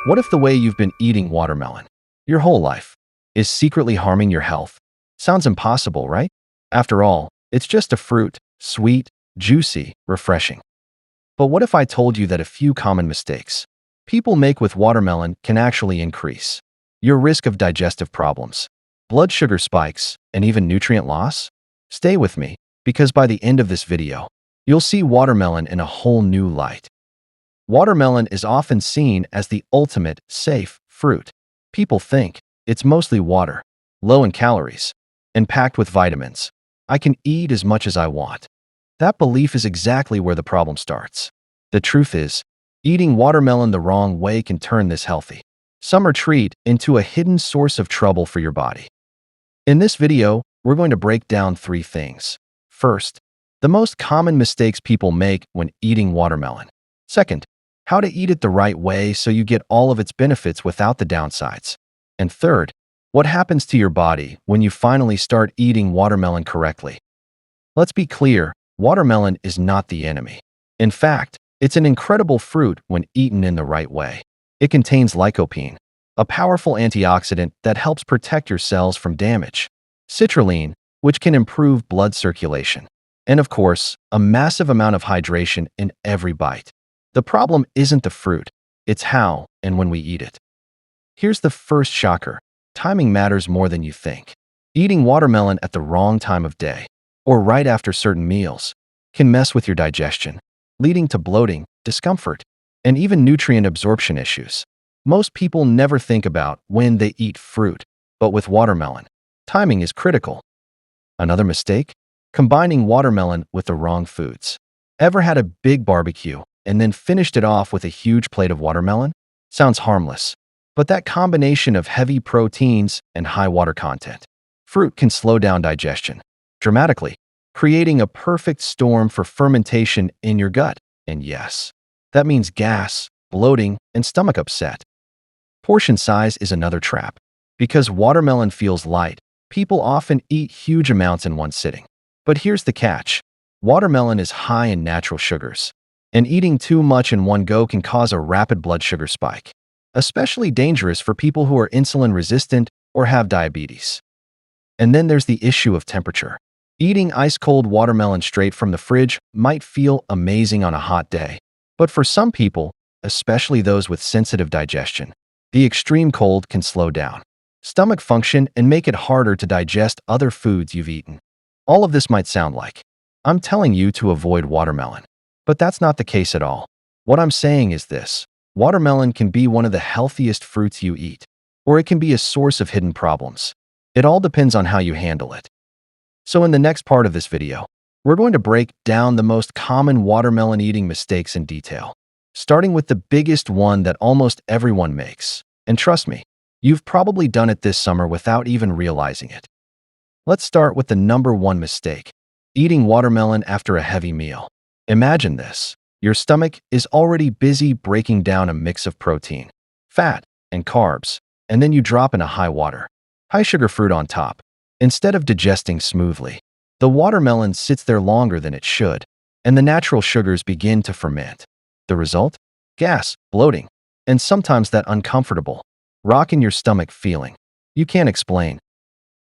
What if the way you've been eating watermelon your whole life is secretly harming your health? Sounds impossible, right? After all, it's just a fruit, sweet, juicy, refreshing. But what if I told you that a few common mistakes people make with watermelon can actually increase your risk of digestive problems, blood sugar spikes, and even nutrient loss? Stay with me, because by the end of this video, you'll see watermelon in a whole new light. Watermelon is often seen as the ultimate safe fruit. People think it's mostly water, low in calories, and packed with vitamins. I can eat as much as I want. That belief is exactly where the problem starts. The truth is, eating watermelon the wrong way can turn this healthy summer treat into a hidden source of trouble for your body. In this video, we're going to break down 3 things. First, the most common mistakes people make when eating watermelon. Second, how to eat it the right way so you get all of its benefits without the downsides. And third, what happens to your body when you finally start eating watermelon correctly. Let's be clear, watermelon is not the enemy. In fact, it's an incredible fruit when eaten in the right way. It contains lycopene, a powerful antioxidant that helps protect your cells from damage, citrulline, which can improve blood circulation, and of course, a massive amount of hydration in every bite. The problem isn't the fruit, it's how and when we eat it. Here's the first shocker. Timing matters more than you think. Eating watermelon at the wrong time of day, or right after certain meals, can mess with your digestion, leading to bloating, discomfort, and even nutrient absorption issues. Most people never think about when they eat fruit, but with watermelon, timing is critical. Another mistake? Combining watermelon with the wrong foods. Ever had a big barbecue and then finished it off with a huge plate of watermelon? Sounds harmless, but that combination of heavy proteins and high water content, fruit can slow down digestion dramatically, creating a perfect storm for fermentation in your gut. And yes, that means gas, bloating, and stomach upset. Portion size is another trap. Because watermelon feels light, people often eat huge amounts in one sitting. But here's the catch. Watermelon is high in natural sugars, and eating too much in one go can cause a rapid blood sugar spike, especially dangerous for people who are insulin resistant or have diabetes. And then there's the issue of temperature. Eating ice-cold watermelon straight from the fridge might feel amazing on a hot day, but for some people, especially those with sensitive digestion, the extreme cold can slow down stomach function and make it harder to digest other foods you've eaten. All of this might sound like I'm telling you to avoid watermelon, but that's not the case at all. What I'm saying is this: watermelon can be one of the healthiest fruits you eat, or it can be a source of hidden problems. It all depends on how you handle it. So in the next part of this video, we're going to break down the most common watermelon eating mistakes in detail, starting with the biggest one that almost everyone makes. And trust me, you've probably done it this summer without even realizing it. Let's start with the number 1 mistake: eating watermelon after a heavy meal. Imagine this. Your stomach is already busy breaking down a mix of protein, fat, and carbs, and then you drop in a high sugar fruit on top. Instead of digesting smoothly, the watermelon sits there longer than it should, and the natural sugars begin to ferment. The result? Gas, bloating, and sometimes that uncomfortable rock in your stomach feeling you can't explain.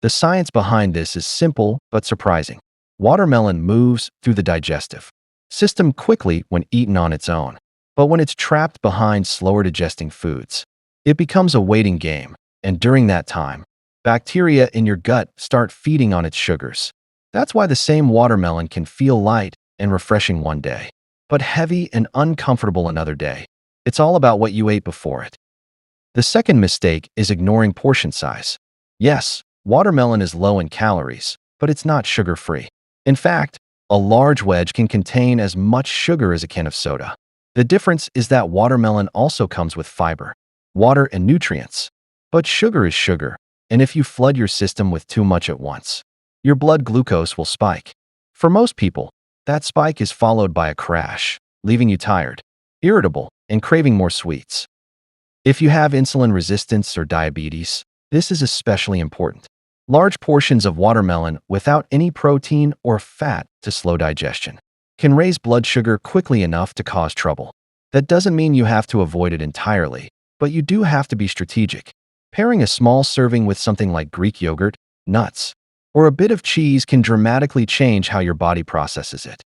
The science behind this is simple but surprising. Watermelon moves through the digestive system quickly when eaten on its own, but when it's trapped behind slower digesting foods, it becomes a waiting game, and during that time, bacteria in your gut start feeding on its sugars. That's why the same watermelon can feel light and refreshing one day, but heavy and uncomfortable another day. It's all about what you ate before it. The second mistake is ignoring portion size. Yes, watermelon is low in calories, but it's not sugar-free. In fact, a large wedge can contain as much sugar as a can of soda. The difference is that watermelon also comes with fiber, water, and nutrients. But sugar is sugar, and if you flood your system with too much at once, your blood glucose will spike. For most people, that spike is followed by a crash, leaving you tired, irritable, and craving more sweets. If you have insulin resistance or diabetes, this is especially important. Large portions of watermelon without any protein or fat to slow digestion can raise blood sugar quickly enough to cause trouble. That doesn't mean you have to avoid it entirely, but you do have to be strategic. Pairing a small serving with something like Greek yogurt, nuts, or a bit of cheese can dramatically change how your body processes it.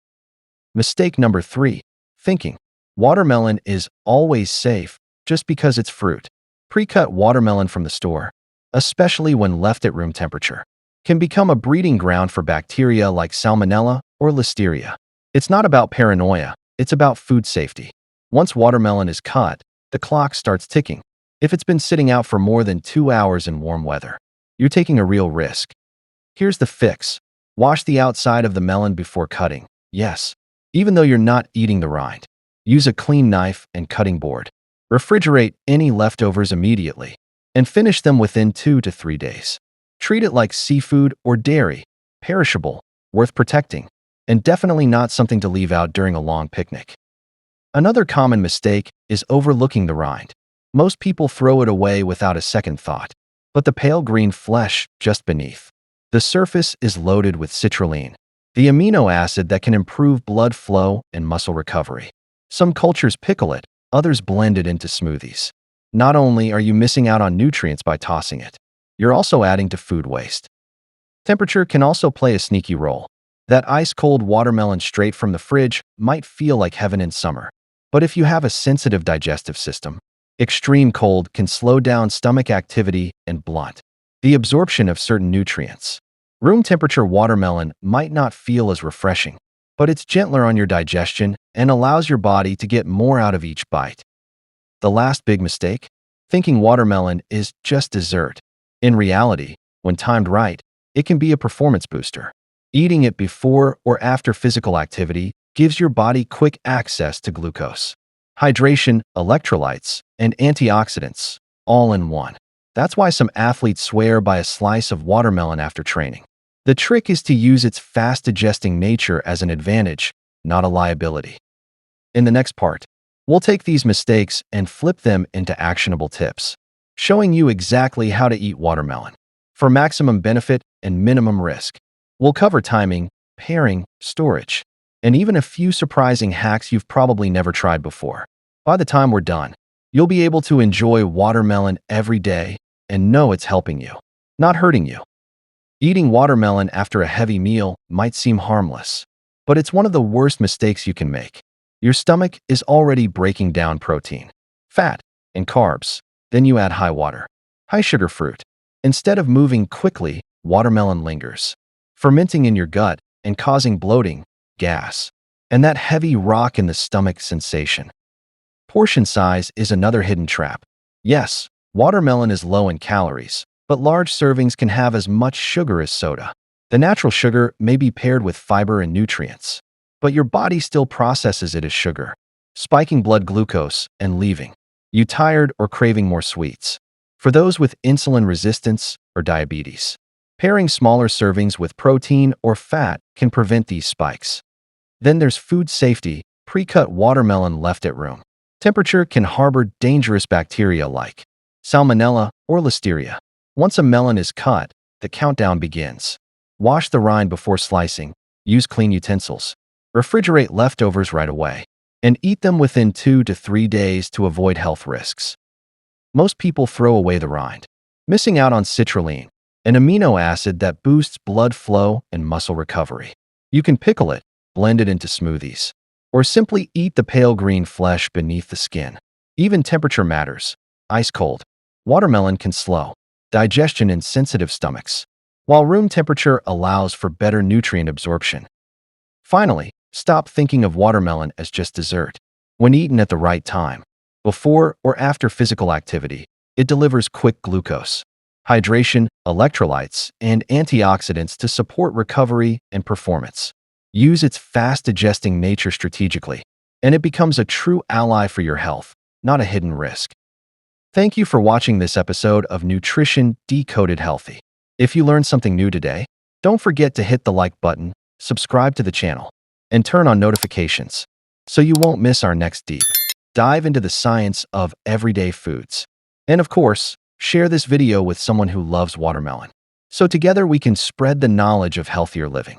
Mistake number 3. Thinking watermelon is always safe just because it's fruit. Pre-cut watermelon from the store, especially when left at room temperature, can become a breeding ground for bacteria like Salmonella or Listeria. It's not about paranoia, it's about food safety. Once watermelon is cut, the clock starts ticking. If it's been sitting out for more than 2 hours in warm weather, you're taking a real risk. Here's the fix. Wash the outside of the melon before cutting. Yes, even though you're not eating the rind. Use a clean knife and cutting board. Refrigerate any leftovers immediately and finish them within 2 to 3 days. Treat it like seafood or dairy, perishable, worth protecting, and definitely not something to leave out during a long picnic. Another common mistake is overlooking the rind. Most people throw it away without a second thought, but the pale green flesh just beneath. The surface is loaded with citrulline, the amino acid that can improve blood flow and muscle recovery. Some cultures pickle it, others blend it into smoothies. Not only are you missing out on nutrients by tossing it, you're also adding to food waste. Temperature can also play a sneaky role. That ice-cold watermelon straight from the fridge might feel like heaven in summer. But if you have a sensitive digestive system, extreme cold can slow down stomach activity and blunt the absorption of certain nutrients. Room temperature watermelon might not feel as refreshing, but it's gentler on your digestion and allows your body to get more out of each bite. The last big mistake? Thinking watermelon is just dessert. In reality, when timed right, it can be a performance booster. Eating it before or after physical activity gives your body quick access to glucose, hydration, electrolytes, and antioxidants, all in one. That's why some athletes swear by a slice of watermelon after training. The trick is to use its fast-digesting nature as an advantage, not a liability. In the next part, we'll take these mistakes and flip them into actionable tips, showing you exactly how to eat watermelon for maximum benefit and minimum risk. We'll cover timing, pairing, storage, and even a few surprising hacks you've probably never tried before. By the time we're done, you'll be able to enjoy watermelon every day and know it's helping you, not hurting you. Eating watermelon after a heavy meal might seem harmless, but it's one of the worst mistakes you can make. Your stomach is already breaking down protein, fat, and carbs. Then you add high sugar fruit. Instead of moving quickly, watermelon lingers, fermenting in your gut and causing bloating, gas, and that heavy rock in the stomach sensation. Portion size is another hidden trap. Yes, watermelon is low in calories, but large servings can have as much sugar as soda. The natural sugar may be paired with fiber and nutrients, but your body still processes it as sugar, spiking blood glucose and leaving you tired or craving more sweets. For those with insulin resistance or diabetes, pairing smaller servings with protein or fat can prevent these spikes. Then there's food safety. Pre-cut watermelon left at room temperature can harbor dangerous bacteria like Salmonella or Listeria. Once a melon is cut, the countdown begins. Wash the rind before slicing, use clean utensils, refrigerate leftovers right away, and eat them within 2 to 3 days to avoid health risks. Most people throw away the rind, missing out on citrulline, an amino acid that boosts blood flow and muscle recovery. You can pickle it, blend it into smoothies, or simply eat the pale green flesh beneath the skin. Even temperature matters. Ice cold watermelon can slow digestion in sensitive stomachs, while room temperature allows for better nutrient absorption. Finally, stop thinking of watermelon as just dessert. When eaten at the right time, before or after physical activity, it delivers quick glucose, hydration, electrolytes, and antioxidants to support recovery and performance. Use its fast-digesting nature strategically, and it becomes a true ally for your health, not a hidden risk. Thank you for watching this episode of Nutrition Decoded Healthy. If you learned something new today, don't forget to hit the like button, subscribe to the channel, and turn on notifications so you won't miss our next deep dive into the science of everyday foods. And of course, share this video with someone who loves watermelon, so together we can spread the knowledge of healthier living.